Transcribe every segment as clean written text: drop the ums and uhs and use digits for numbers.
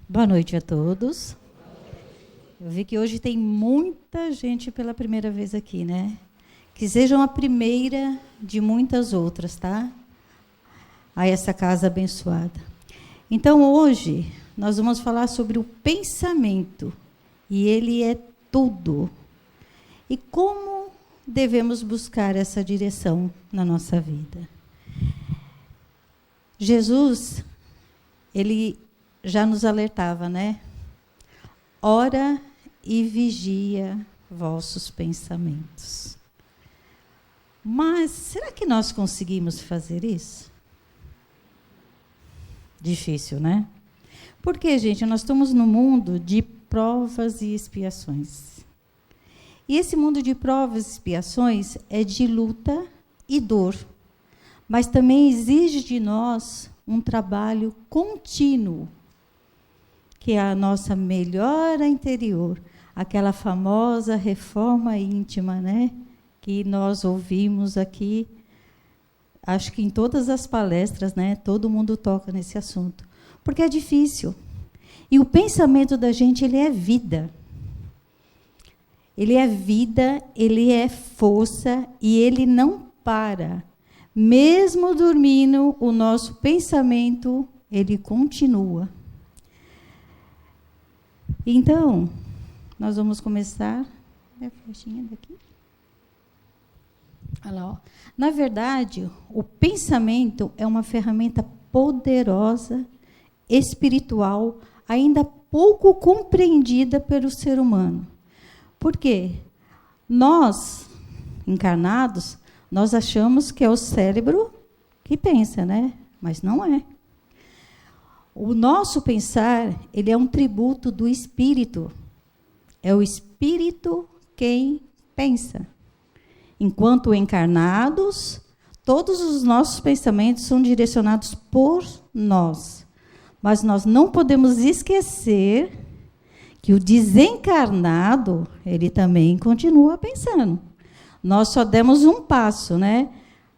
Boa noite a todos. Eu vi que hoje tem muita gente pela primeira vez aqui, né? Que sejam a primeira de muitas outras, tá? A essa casa abençoada. Então, hoje, nós vamos falar sobre o pensamento. E ele é tudo. E como devemos buscar essa direção na nossa vida? Jesus, ele já nos alertava, né? Ora e vigia vossos pensamentos. Mas será que nós conseguimos fazer isso? Difícil, né? Porque, gente, nós estamos no mundo de provas e expiações. E esse mundo de provas e expiações é de luta e dor. Mas também exige de nós um trabalho contínuo, que é a nossa melhora interior, aquela famosa reforma íntima, né? Que nós ouvimos aqui, acho que em todas as palestras, né? Todo mundo toca nesse assunto. Porque é difícil. E o pensamento da gente, ele é vida. Ele é vida, ele é força e ele não para. Mesmo dormindo, o nosso pensamento, ele continua. Então, nós vamos começar. É a flechinha daqui? Olha lá, ó. Na verdade, o pensamento é uma ferramenta poderosa, espiritual, ainda pouco compreendida pelo ser humano. Por quê? Nós, encarnados, nós achamos que é o cérebro que pensa, né? Mas não é. O nosso pensar, ele é um tributo do espírito. É o espírito quem pensa. Enquanto encarnados, todos os nossos pensamentos são direcionados por nós. Mas nós não podemos esquecer que o desencarnado, ele também continua pensando. Nós só demos um passo, né?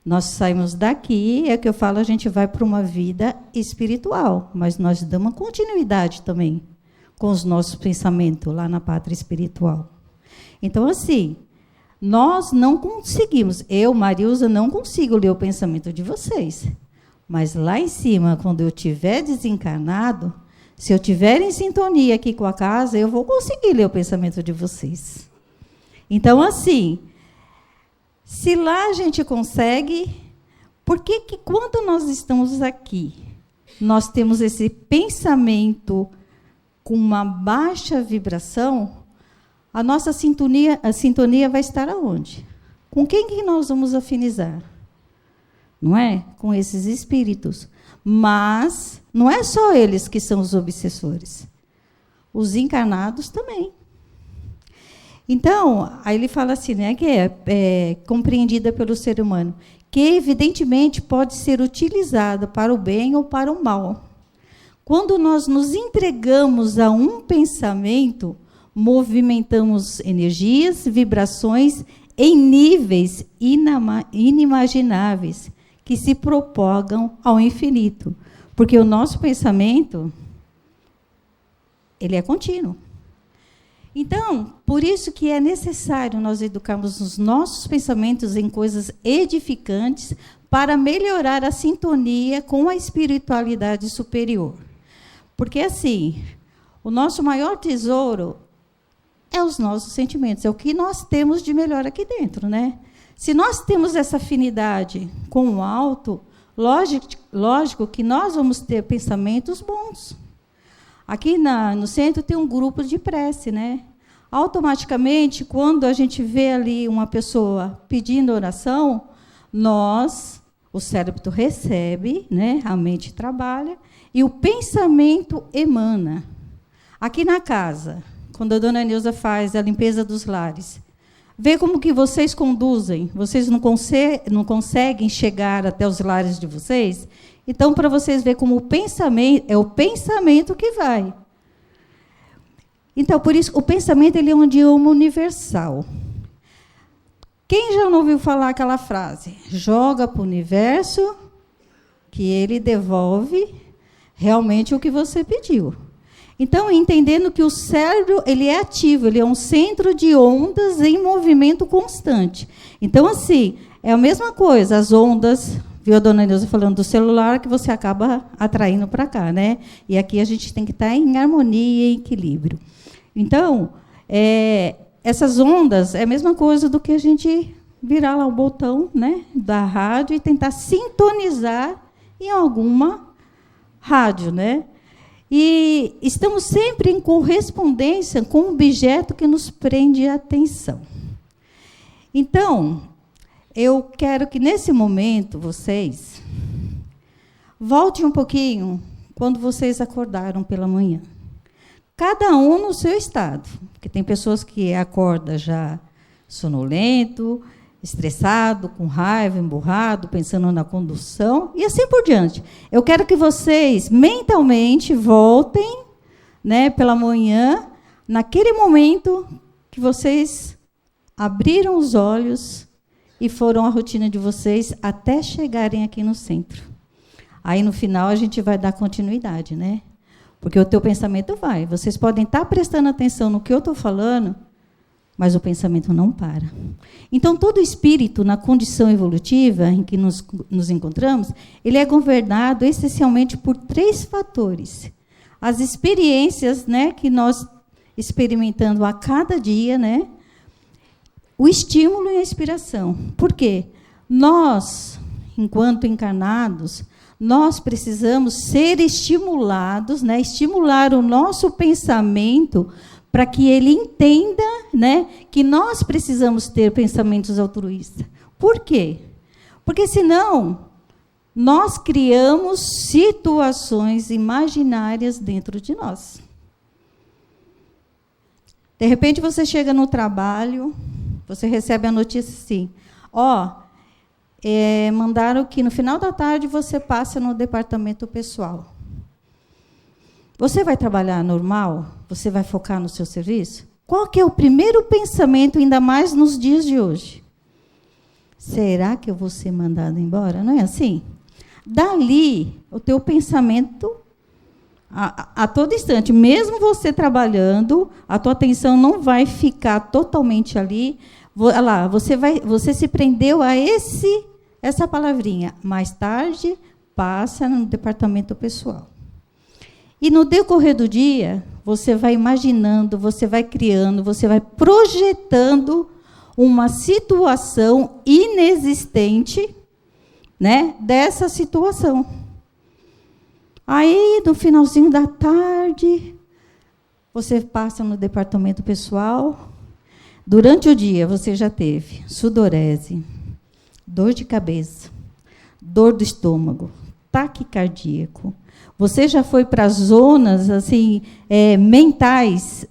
Nós saímos daqui, é que eu falo, a gente vai para uma vida espiritual, mas nós damos continuidade também com os nossos pensamentos lá na pátria espiritual. Então, assim, nós não conseguimos, eu, Marilza, não consigo ler o pensamento de vocês, mas lá em cima, quando eu estiver desencarnado, se eu estiver em sintonia aqui com a casa, eu vou conseguir ler o pensamento de vocês. Então, assim, se lá a gente consegue, por que quando nós estamos aqui, nós temos esse pensamento com uma baixa vibração, a nossa sintonia vai estar aonde? Com quem que nós vamos afinizar? Não é? Com esses espíritos. Mas não é só eles que são os obsessores. Os encarnados também. Então, aí ele fala assim, né, que é compreendida pelo ser humano, que evidentemente pode ser utilizada para o bem ou para o mal. Quando nós nos entregamos a um pensamento, movimentamos energias, vibrações em níveis inimagináveis, que se propagam ao infinito. Porque o nosso pensamento, ele é contínuo. Então, por isso que é necessário nós educarmos os nossos pensamentos em coisas edificantes para melhorar a sintonia com a espiritualidade superior. Porque, assim, o nosso maior tesouro é os nossos sentimentos, é o que nós temos de melhor aqui dentro, né? Se nós temos essa afinidade com o alto, lógico que nós vamos ter pensamentos bons. Aqui no centro tem um grupo de prece, né? Automaticamente, quando a gente vê ali uma pessoa pedindo oração, o cérebro recebe, né? A mente trabalha, e o pensamento emana. Aqui na casa, quando a dona Neuza faz a limpeza dos lares, vê como que vocês conduzem, vocês não conseguem chegar até os lares de vocês. Então, para vocês verem como o pensamento é o pensamento que vai. Então, por isso, o pensamento ele é um idioma universal. Quem já não ouviu falar aquela frase? Joga para o universo, que ele devolve realmente o que você pediu. Então, entendendo que o cérebro ele é ativo, ele é um centro de ondas em movimento constante. Então, assim, é a mesma coisa, as ondas, viu a dona Neuza falando do celular, que você acaba atraindo para cá, né? E aqui a gente tem que estar em harmonia e equilíbrio. Então, essas ondas é a mesma coisa do que a gente virar lá o botão, né, da rádio e tentar sintonizar em alguma rádio, né? E estamos sempre em correspondência com o objeto que nos prende a atenção. Então, eu quero que, nesse momento, vocês voltem um pouquinho quando vocês acordaram pela manhã. Cada um no seu estado, porque tem pessoas que acordam já sonolento, estressado, com raiva, emburrado, pensando na condução, e assim por diante. Eu quero que vocês, mentalmente, voltem, né, pela manhã, naquele momento que vocês abriram os olhos e foram à rotina de vocês até chegarem aqui no centro. Aí, no final, a gente vai dar continuidade, né? Porque o teu pensamento vai. Vocês podem estar prestando atenção no que eu estou falando, mas o pensamento não para. Então, todo espírito, na condição evolutiva em que nos encontramos, ele é governado essencialmente por 3 fatores. As experiências, né, que nós experimentando a cada dia, né, o estímulo e a inspiração. Por quê? Nós, enquanto encarnados, nós precisamos ser estimulados, né, estimular o nosso pensamento para que ele entenda, né, que nós precisamos ter pensamentos altruístas. Por quê? Porque, senão, nós criamos situações imaginárias dentro de nós. De repente, você chega no trabalho, você recebe a notícia assim, mandaram que no final da tarde você passe no departamento pessoal. Você vai trabalhar normal? Você vai focar no seu serviço? Qual que é o primeiro pensamento, ainda mais nos dias de hoje? Será que eu vou ser mandado embora? Não é assim? Dali, o teu pensamento, a todo instante, mesmo você trabalhando, a tua atenção não vai ficar totalmente ali. Olha lá, você se prendeu a essa palavrinha. Mais tarde, passa no departamento pessoal. E no decorrer do dia, você vai imaginando, você vai criando, você vai projetando uma situação inexistente, né, dessa situação. Aí, no finalzinho da tarde, você passa no departamento pessoal. Durante o dia, você já teve sudorese, dor de cabeça, dor do estômago, taquicardíaco. Você já foi para zonas assim, mentais,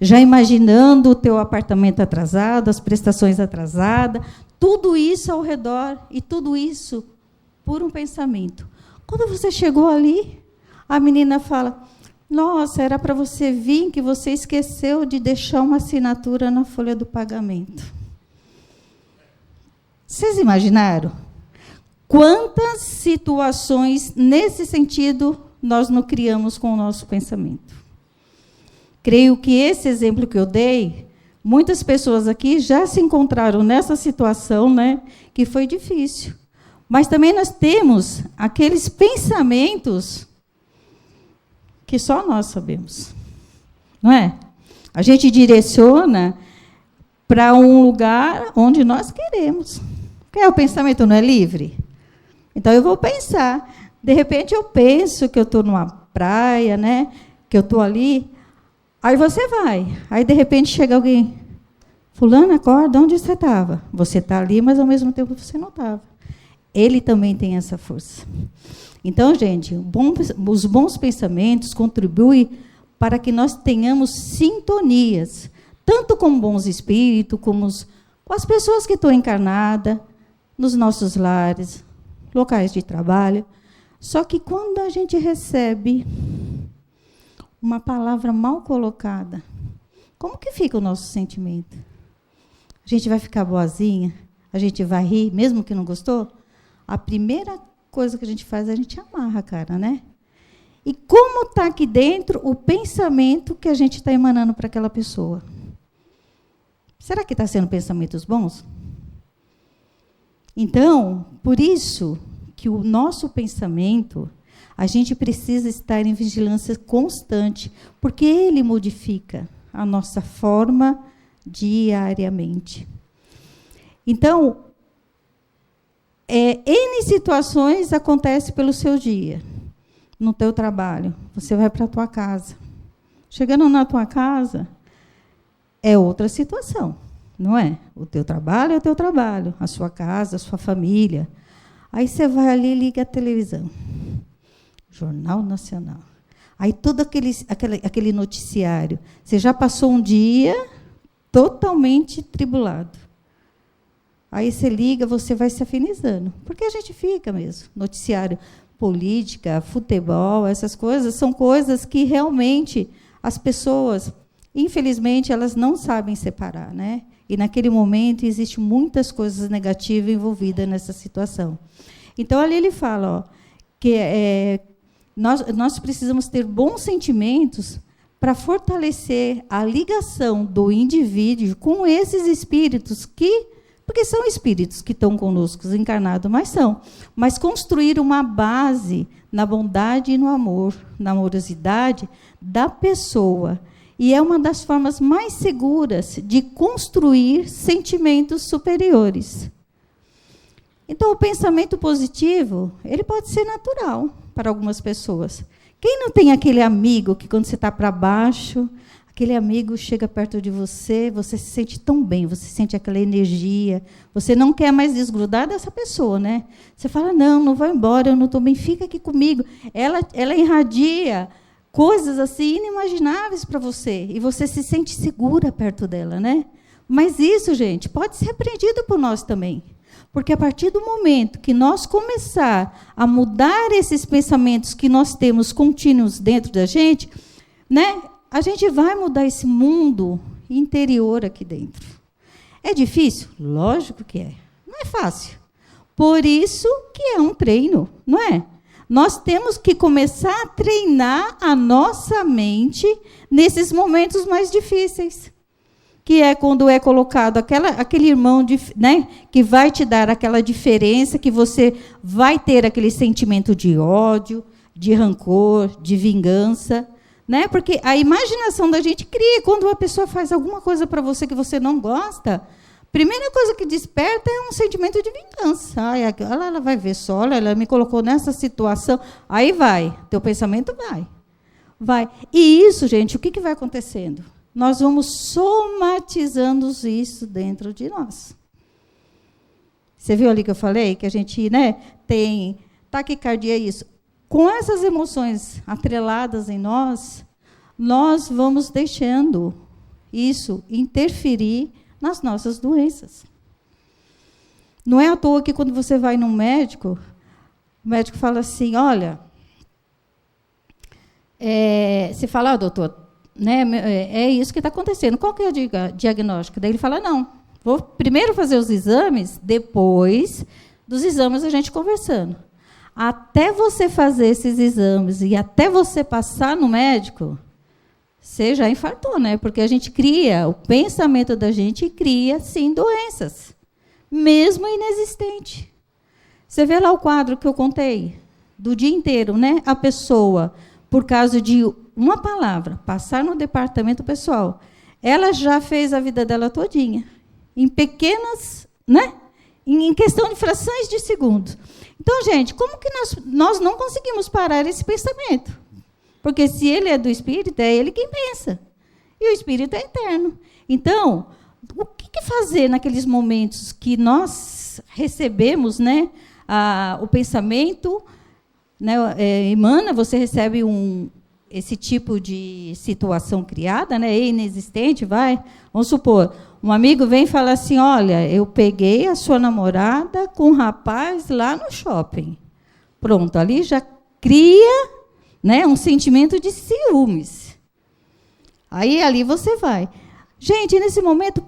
já imaginando o teu apartamento atrasado, as prestações atrasadas, tudo isso ao redor, e tudo isso por um pensamento. Quando você chegou ali, a menina fala, nossa, era para você vir, que você esqueceu de deixar uma assinatura na folha do pagamento. Vocês imaginaram? Quantas situações, nesse sentido, nós não criamos com o nosso pensamento? Creio que esse exemplo que eu dei, muitas pessoas aqui já se encontraram nessa situação, né, que foi difícil. Mas também nós temos aqueles pensamentos que só nós sabemos. Não é? A gente direciona para um lugar onde nós queremos. Porque o pensamento não é livre? Então, eu vou pensar. De repente, eu penso que eu estou numa praia, né? Que eu estou ali. Aí você vai. Aí, de repente, chega alguém. Fulano, acorda, onde você estava? Você está ali, mas, ao mesmo tempo, você não estava. Ele também tem essa força. Então, gente, os bons pensamentos contribuem para que nós tenhamos sintonias, tanto com bons espíritos, como com as pessoas que estão encarnadas, nos nossos lares, locais de trabalho. Só que quando a gente recebe uma palavra mal colocada, como que fica o nosso sentimento? A gente vai ficar boazinha? A gente vai rir, mesmo que não gostou? A primeira coisa que a gente faz, a gente amarra a cara, né? E como está aqui dentro o pensamento que a gente está emanando para aquela pessoa? Será que está sendo pensamentos bons? Então, por isso que o nosso pensamento, a gente precisa estar em vigilância constante, porque ele modifica a nossa forma diariamente. Então, N situações acontecem pelo seu dia, no teu trabalho. Você vai para a tua casa. Chegando na tua casa, é outra situação, não é? O teu trabalho é o teu trabalho, a sua casa, a sua família. Aí você vai ali e liga a televisão. Jornal Nacional. Aí todo aquele noticiário. Você já passou um dia totalmente tribulado. Aí você liga, você vai se afinizando. Porque a gente fica mesmo. Noticiário, política, futebol, essas coisas, são coisas que realmente as pessoas, infelizmente, elas não sabem separar, né? E naquele momento existem muitas coisas negativas envolvidas nessa situação. Então, ali ele fala, ó, que nós precisamos ter bons sentimentos para fortalecer a ligação do indivíduo com esses espíritos porque são espíritos que estão conosco encarnados, mas construir uma base na bondade e no amor, na amorosidade da pessoa. E é uma das formas mais seguras de construir sentimentos superiores. Então, o pensamento positivo, ele pode ser natural para algumas pessoas. Quem não tem aquele amigo que, quando você está para baixo, aquele amigo chega perto de você, você se sente tão bem, você sente aquela energia, você não quer mais desgrudar dessa pessoa, né? Você fala, não vai embora, eu não estou bem, fica aqui comigo. Ela irradia coisas assim inimagináveis para você, e você se sente segura perto dela, né? Mas isso, gente, pode ser aprendido por nós também. Porque a partir do momento que nós começar a mudar esses pensamentos que nós temos contínuos dentro da gente, né, a gente vai mudar esse mundo interior aqui dentro. É difícil? Lógico que é. Não é fácil. Por isso que é um treino, não é? Nós temos que começar a treinar a nossa mente nesses momentos mais difíceis. Que é quando é colocado aquele irmão, né, que vai te dar aquela diferença, que você vai ter aquele sentimento de ódio, de rancor, de vingança, né? Porque a imaginação da gente cria. Quando uma pessoa faz alguma coisa para você que você não gosta, a primeira coisa que desperta é um sentimento de vingança. Ai, ela vai ver só, olha, ela me colocou nessa situação. Aí teu pensamento vai. E isso, gente, o que vai acontecendo? Nós vamos somatizando isso dentro de nós. Você viu ali que eu falei? Que a gente, né, tem taquicardia, isso. Com essas emoções atreladas em nós vamos deixando isso interferir nas nossas doenças. Não é à toa que quando você vai num médico, o médico fala assim, olha, você fala, doutor, né, é isso que está acontecendo. Qual que é o diagnóstico? Daí ele fala, não, vou primeiro fazer os exames, depois dos exames a gente conversando. Até você fazer esses exames e até você passar no médico, você já infartou, né? Porque a gente cria, o pensamento da gente cria, sim, doenças, mesmo inexistente. Você vê lá o quadro que eu contei, do dia inteiro, né? A pessoa, por causa de uma palavra, passar no departamento pessoal, ela já fez a vida dela todinha, em pequenas, né? Em questão de frações de segundos. Então, gente, como que nós não conseguimos parar esse pensamento? Porque se ele é do Espírito, é ele quem pensa. E o Espírito é eterno. Então, o que fazer naqueles momentos que nós recebemos, né, o pensamento, né, emana, você recebe esse tipo de situação criada, né, inexistente, vamos supor, um amigo vem e fala assim, olha, eu peguei a sua namorada com um rapaz lá no shopping. Pronto, ali já cria, né, um sentimento de ciúmes. Aí ali você vai. Gente, nesse momento,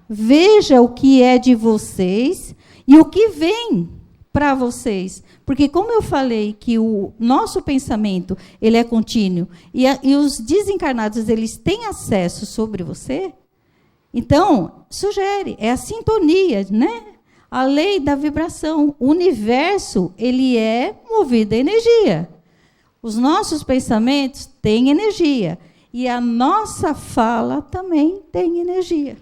veja o que é de vocês e o que vem para vocês? Porque como eu falei que o nosso pensamento ele é contínuo e os desencarnados eles têm acesso sobre você, então sugere, é a sintonia, né? A lei da vibração. O universo ele é movido a energia. Os nossos pensamentos têm energia e a nossa fala também tem energia.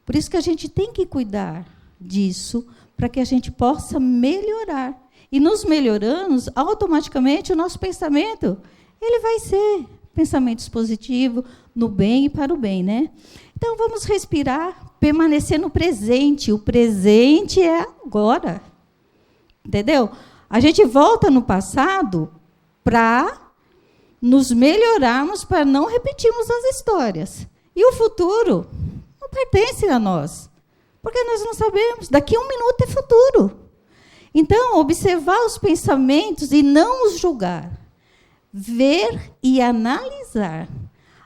Por isso que a gente tem que cuidar disso, para que a gente possa melhorar. E nos melhorando, automaticamente o nosso pensamento, ele vai ser pensamentos positivos, no bem e para o bem, né? Então vamos respirar, permanecer no presente. O presente é agora. Entendeu? A gente volta no passado para nos melhorarmos, para não repetirmos as histórias. E o futuro não pertence a nós. Porque nós não sabemos, daqui a 1 minuto é futuro. Então, observar os pensamentos e não os julgar. Ver e analisar.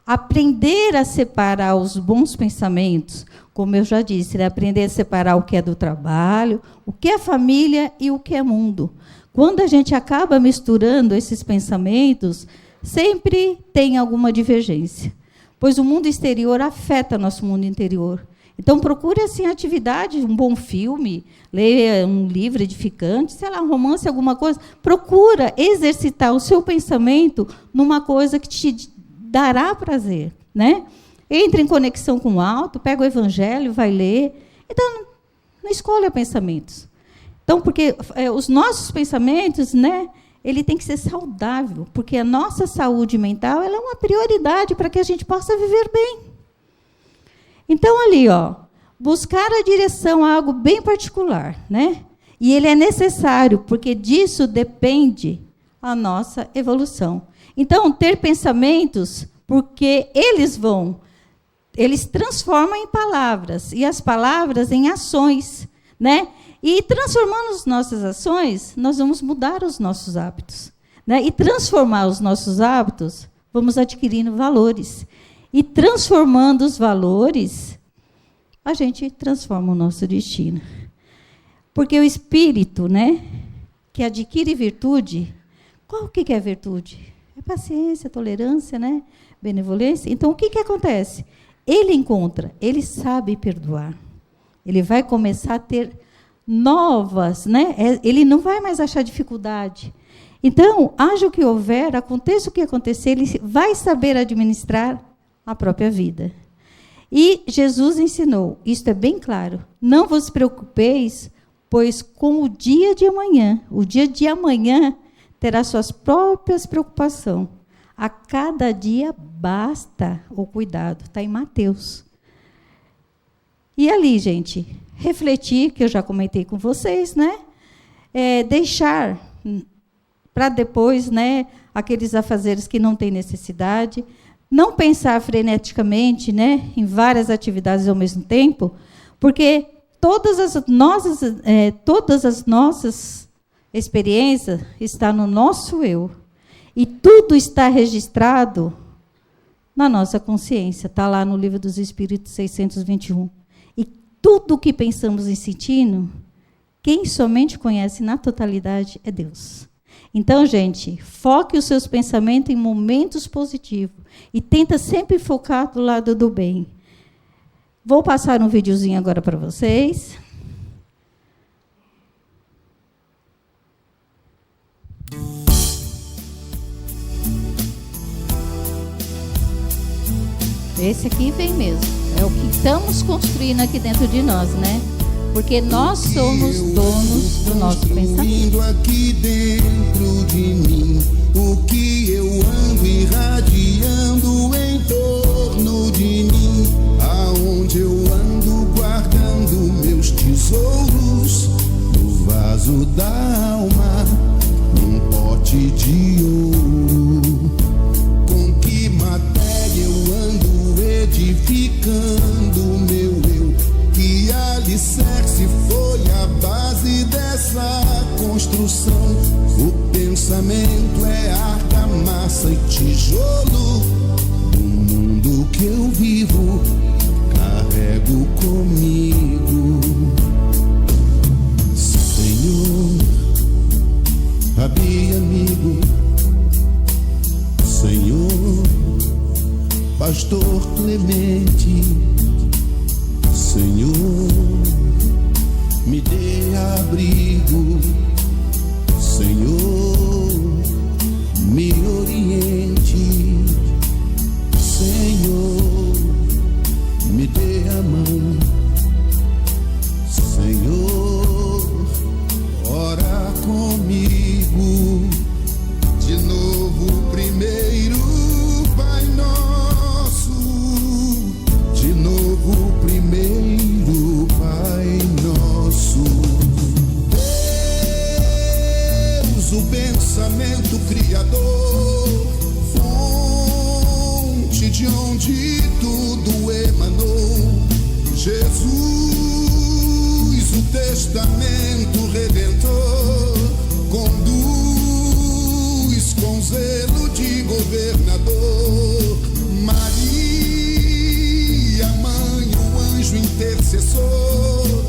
Aprender a separar os bons pensamentos, como eu já disse, né? Aprender a separar o que é do trabalho, o que é família e o que é mundo. Quando a gente acaba misturando esses pensamentos, sempre tem alguma divergência. Pois o mundo exterior afeta nosso mundo interior. Então, procure, assim, atividade, um bom filme, leia um livro edificante, sei lá, um romance, alguma coisa. Procura exercitar o seu pensamento numa coisa que te dará prazer, né? Entre em conexão com o alto, pega o evangelho, vai ler. Então, não escolha pensamentos. Então, porque os nossos pensamentos, né, ele tem que ser saudável, porque a nossa saúde mental ela é uma prioridade para que a gente possa viver bem. Então, ali, ó, buscar a direção a algo bem particular, né? E ele é necessário, porque disso depende a nossa evolução. Então, ter pensamentos, porque eles transformam em palavras, e as palavras em ações, né? E transformando as nossas ações, nós vamos mudar os nossos hábitos, né? E transformar os nossos hábitos, vamos adquirindo valores. E transformando os valores, a gente transforma o nosso destino. Porque o espírito, né, que adquire virtude, qual que é virtude? É paciência, tolerância, né, benevolência. Então, o que acontece? Ele sabe perdoar. Ele vai começar a ter novas, né? Ele não vai mais achar dificuldade. Então, haja o que houver, aconteça o que acontecer, ele vai saber administrar a própria vida. E Jesus ensinou, isto é bem claro, não vos preocupeis, pois com o dia de amanhã terá suas próprias preocupações. A cada dia basta o cuidado. Está em Mateus. E ali, gente, refletir, que eu já comentei com vocês, né? Deixar para depois, né, aqueles afazeres que não têm necessidade. Não pensar freneticamente, né, em várias atividades ao mesmo tempo, porque todas as nossas experiências estão no nosso eu. E tudo está registrado na nossa consciência. Está lá no Livro dos Espíritos 621. E tudo o que pensamos e sentimos, quem somente conhece na totalidade é Deus. Então, gente, foque os seus pensamentos em momentos positivos e tenta sempre focar do lado do bem. Vou passar um videozinho agora para vocês. Esse aqui vem mesmo. É o que estamos construindo aqui dentro de nós, né? Porque nós somos donos do nosso pensamento. Aqui dentro de mim, o que eu ando irradiando em torno de mim, aonde eu ando guardando meus tesouros, no vaso da alma, num pote de ouro. Com que matéria eu ando edificando meu eu? Que alicerce foi a base dessa construção? O pensamento é argamassa e tijolo do mundo que eu vivo, carrego comigo. Senhor, Rabi, amigo, Senhor, Pastor Clemente, Senhor, me dê abrigo, Senhor, me oriente, Senhor, me dê a mão, Senhor, ora comigo. De novo, primeiro, Pai Nosso. De novo, primeiro, Pai Nosso. Deus, o pensamento criador, fonte de onde tudo emanou. Jesus, o testamento redentor, conduz com zelo de governador. Maria, mãe, o anjo intercessor,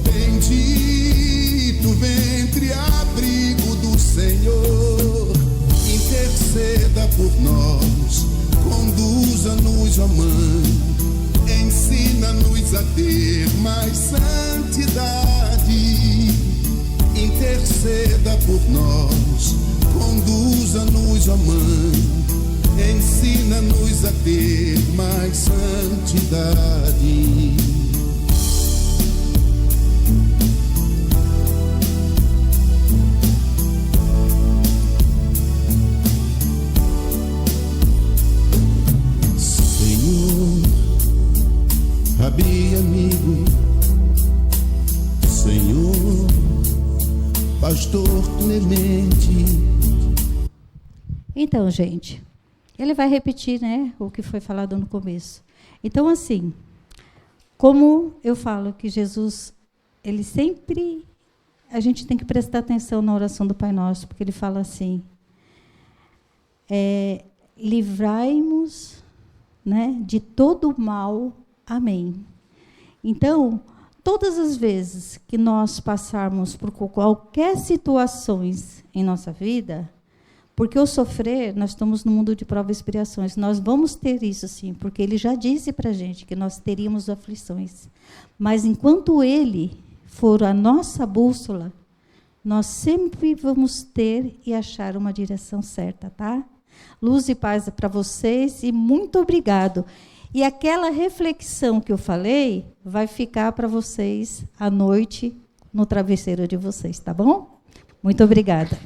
bendito ventre, abrigo do Senhor. Interceda por nós, conduza-nos, ó Mãe, ensina-nos a ter mais santidade. Interceda por nós, conduza-nos, ó Mãe, ensina-nos a ter mais santidade. Senhor, Rabi, amigo, Senhor, Pastor Clemente. Então, gente, ele vai repetir, né, o que foi falado no começo. Então, assim, como eu falo que Jesus, ele sempre, a gente tem que prestar atenção na oração do Pai Nosso, porque ele fala assim, livrai-nos, né, de todo o mal. Amém. Então, todas as vezes que nós passarmos por qualquer situações em nossa vida, porque o sofrer, nós estamos no mundo de provas e expiações, nós vamos ter isso sim, porque ele já disse para a gente que nós teríamos aflições. Mas enquanto ele for a nossa bússola, nós sempre vamos ter e achar uma direção certa, tá? Luz e paz para vocês e muito obrigado. E aquela reflexão que eu falei vai ficar para vocês à noite no travesseiro de vocês, tá bom? Muito obrigada.